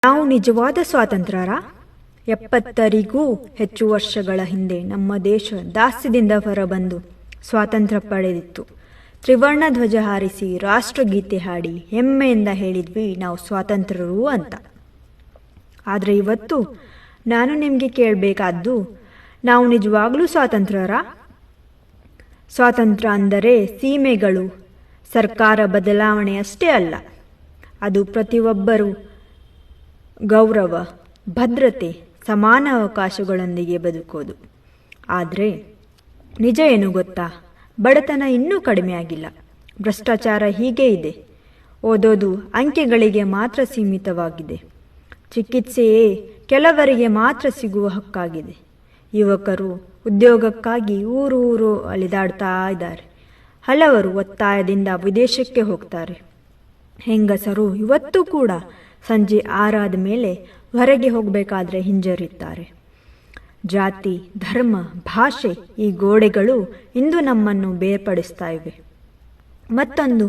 ನಾವು ನಿಜವಾದ ಸ್ವಾತಂತ್ರ್ಯರ 70ರಿಗೂ ಹೆಚ್ಚು ವರ್ಷಗಳ ಹಿಂದೆ ನಮ್ಮ ದೇಶ ದಾಸ್ಯದಿಂದ ಹೊರಬಂದು ಸ್ವಾತಂತ್ರ್ಯ ಪಡೆದಿತ್ತು. ತ್ರಿವರ್ಣ ಧ್ವಜ ಹಾರಿಸಿ ರಾಷ್ಟ್ರಗೀತೆ ಹಾಡಿ ಹೆಮ್ಮೆಯಿಂದ ಹೇಳಿದ್ವಿ ನಾವು ಸ್ವಾತಂತ್ರ್ಯರು ಅಂತ. ಆದರೆ ಇವತ್ತು ನಾನು ನಿಮಗೆ ಕೇಳಬೇಕಾದ್ದು, ನಾವು ನಿಜವಾಗ್ಲೂ ಸ್ವಾತಂತ್ರ್ಯರ? ಸ್ವಾತಂತ್ರ್ಯ ಅಂದರೆ ಸೀಮೆಗಳು, ಸರ್ಕಾರ ಬದಲಾವಣೆ ಅಷ್ಟೇ ಅಲ್ಲ. ಅದು ಪ್ರತಿಯೊಬ್ಬರೂ ಗೌರವ, ಭದ್ರತೆ, ಸಮಾನ ಅವಕಾಶಗಳೊಂದಿಗೆ ಬದುಕೋದು. ಆದರೆ ನಿಜ ಏನು ಗೊತ್ತಾ? ಬಡತನ ಇನ್ನೂ ಕಡಿಮೆ ಆಗಿಲ್ಲ. ಭ್ರಷ್ಟಾಚಾರ ಹೀಗೆ ಇದೆ. ಓದೋದು ಅಂಕೆಗಳಿಗೆ ಮಾತ್ರ ಸೀಮಿತವಾಗಿದೆ. ಚಿಕಿತ್ಸೆಯೇ ಕೆಲವರಿಗೆ ಮಾತ್ರ ಸಿಗುವ ಹಕ್ಕಾಗಿದೆ. ಯುವಕರು ಉದ್ಯೋಗಕ್ಕಾಗಿ ಊರು ಅಲಿದಾಡ್ತಾ ಇದ್ದಾರೆ. ಹಲವರು ಒತ್ತಾಯದಿಂದ ವಿದೇಶಕ್ಕೆ ಹೋಗ್ತಾರೆ. ಹೆಂಗಸರು ಇವತ್ತು ಕೂಡ ಸಂಜೆ 6 ಆದ ಮೇಲೆ ಹೊರಗೆ ಹೋಗಬೇಕಾದ್ರೆ ಹಿಂಜರಿತಾರೆ. ಜಾತಿ, ಧರ್ಮ, ಭಾಷೆ ಈ ಗೋಡೆಗಳು ಇಂದು ನಮ್ಮನ್ನು ಬೇರ್ಪಡಿಸ್ತಾ ಇವೆ. ಮತ್ತೊಂದು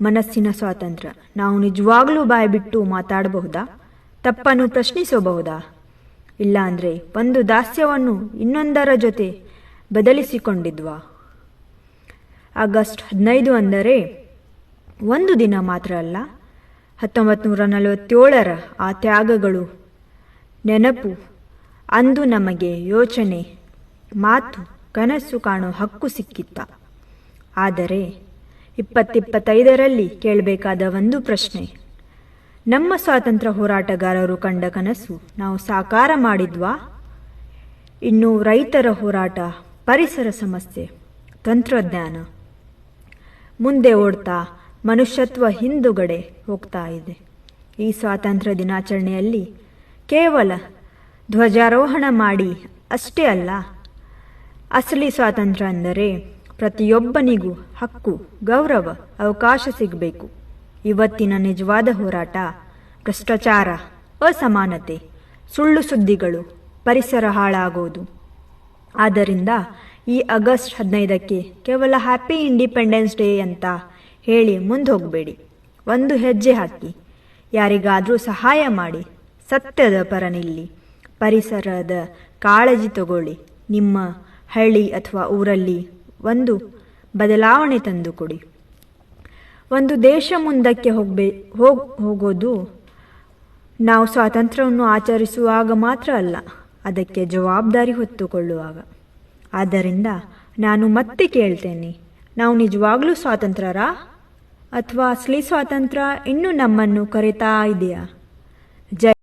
ಮನಸ್ಸಿನ ಸ್ವಾತಂತ್ರ್ಯ. ನಾವು ನಿಜವಾಗ್ಲೂ ಬಾಯ್ಬಿಟ್ಟು ಮಾತಾಡಬಹುದಾ? ತಪ್ಪನ್ನು ಪ್ರಶ್ನಿಸಬಹುದಾ? ಇಲ್ಲ ಅಂದರೆ ಒಂದು ದಾಸ್ಯವನ್ನು ಇನ್ನೊಂದರ ಜೊತೆ ಬದಲಿಸಿಕೊಂಡಿದ್ವಾ? ಆಗಸ್ಟ್ 15 ಅಂದರೆ ಒಂದು ದಿನ ಮಾತ್ರ ಅಲ್ಲ, 1947ರ ಆ ತ್ಯಾಗಗಳು ನೆನಪು. ಅಂದು ನಮಗೆ ಯೋಚನೆ, ಮಾತು, ಕನಸು ಕಾಣೋ ಹಕ್ಕು ಸಿಕ್ಕಿತ್ತ. ಆದರೆ 2025ರಲ್ಲಿ ಕೇಳಬೇಕಾದ ಒಂದು ಪ್ರಶ್ನೆ, ನಮ್ಮ ಸ್ವಾತಂತ್ರ್ಯ ಹೋರಾಟಗಾರರು ಕಂಡ ಕನಸು ನಾವು ಸಾಕಾರ ಮಾಡಿದ್ವಾ? ಇನ್ನು ರೈತರ ಹೋರಾಟ, ಪರಿಸರ ಸಮಸ್ಯೆ, ತಂತ್ರಜ್ಞಾನ ಮುಂದೆ ಓಡ್ತಾ ಮನುಷ್ಯತ್ವ ಹಿಂದುಗಡೆ ಹೋಗ್ತಾ ಇದೆ. ಈ ಸ್ವಾತಂತ್ರ್ಯ ದಿನಾಚರಣೆಯಲ್ಲಿ ಕೇವಲ ಧ್ವಜಾರೋಹಣ ಮಾಡಿ ಅಷ್ಟೇ ಅಲ್ಲ, ಅಸಲಿ ಸ್ವಾತಂತ್ರ್ಯ ಅಂದರೆ ಪ್ರತಿಯೊಬ್ಬನಿಗೂ ಹಕ್ಕು, ಗೌರವ, ಅವಕಾಶ ಸಿಗಬೇಕು. ಇವತ್ತಿನ ನಿಜವಾದ ಹೋರಾಟ ಭ್ರಷ್ಟಾಚಾರ, ಅಸಮಾನತೆ, ಸುಳ್ಳು ಸುದ್ದಿಗಳು, ಪರಿಸರ ಹಾಳಾಗೋದು. ಆದ್ದರಿಂದ ಈ ಆಗಸ್ಟ್ 15ಕ್ಕೆ ಕೇವಲ ಹ್ಯಾಪಿ ಇಂಡಿಪೆಂಡೆನ್ಸ್ ಡೇ ಅಂತ ಹೇಳಿ ಮುಂದೆ ಹೋಗಬೇಡಿ. ಒಂದು ಹೆಜ್ಜೆ ಹಾಕಿ, ಯಾರಿಗಾದರೂ ಸಹಾಯ ಮಾಡಿ, ಸತ್ಯದ ಪರ ನಿಲ್ಲಿ, ಪರಿಸರದ ಕಾಳಜಿ ತಗೊಳ್ಳಿ. ನಿಮ್ಮ ಹಳ್ಳಿ ಅಥವಾ ಊರಲ್ಲಿ ಒಂದು ಬದಲಾವಣೆ ತಂದುಕೊಡಿ. ಒಂದು ದೇಶ ಮುಂದಕ್ಕೆ ಹೋಗೋದು ನಾವು ಸ್ವಾತಂತ್ರ್ಯವನ್ನು ಆಚರಿಸುವಾಗ ಮಾತ್ರ ಅಲ್ಲ, ಅದಕ್ಕೆ ಜವಾಬ್ದಾರಿ ಹೊತ್ತುಕೊಳ್ಳುವಾಗ. ಆದ್ದರಿಂದ ನಾನು ಮತ್ತೆ ಕೇಳ್ತೇನೆ, ನಾವು ನಿಜವಾಗ್ಲೂ ಸ್ವಾತಂತ್ರ್ಯರ? ಅಥವಾ ಅಸಲಿ ಸ್ವಾತಂತ್ರ್ಯ ಇನ್ನೂ ನಮ್ಮನ್ನು ಕರೀತಾ ಇದೆಯಾ?